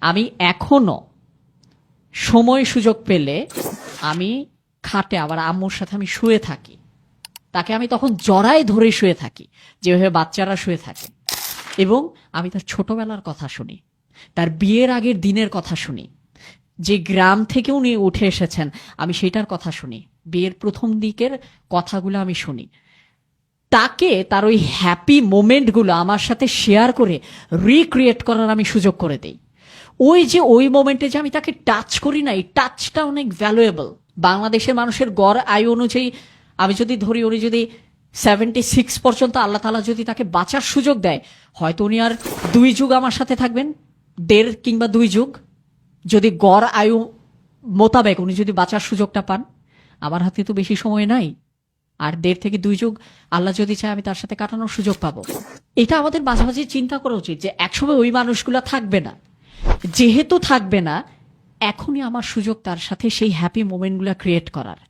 আমি এখনো সময় সুযোগ পেলে আমি খাটে আবার আম্মুর সাথে আমি শুয়ে থাকি, তাকে আমি তখন জড়ায় ধরে শুয়ে থাকি যেভাবে বাচ্চারা শুয়ে থাকে, এবং আমি তার ছোটবেলার কথা শুনি, তার বিয়ের আগের দিনের কথা শুনি, যে গ্রাম থেকে উনি উঠে এসেছেন আমি সেটার কথা শুনি, বিয়ের প্রথম দিকের কথাগুলো আমি শুনি, তাকে তার ওই হ্যাপি মোমেন্টগুলো আমার সাথে শেয়ার করে রিক্রিয়েট করার আমি সুযোগ করে দেই। ওই মোমেন্টে যে আমি তাকে টাচ করি না, এই টাচটা অনেক ভ্যালুয়েবল। বাংলাদেশের মানুষের গড় আয়ু অনুযায়ী আমি যদি ধরি, উনি যদি 76 পর্যন্ত আল্লাহ তাআলা যদি তাকে বাঁচার সুযোগ দেয়, হয়তো উনি আর 2 যুগ আমার সাথে থাকবেন, 1.5 কিংবা 2 যুগ, যদি গড় আয়ু মোতাবেক উনি যদি বাঁচার সুযোগটা পান। আমার হাতে তো বেশি সময় নাই, আর 1.5 থেকে 2 যুগ আল্লাহ যদি চায় আমি তার সাথে কাটানোর সুযোগ পাবো। এটা আমাদের মাঝে মাঝে চিন্তা করা উচিত যে একসময় ওই মানুষগুলো থাকবে না, যেহেতু থাকবে না, এখনই আমার সুযোগ তার সাথে সেই হ্যাপি মোমেন্টগুলো ক্রিয়েট করার।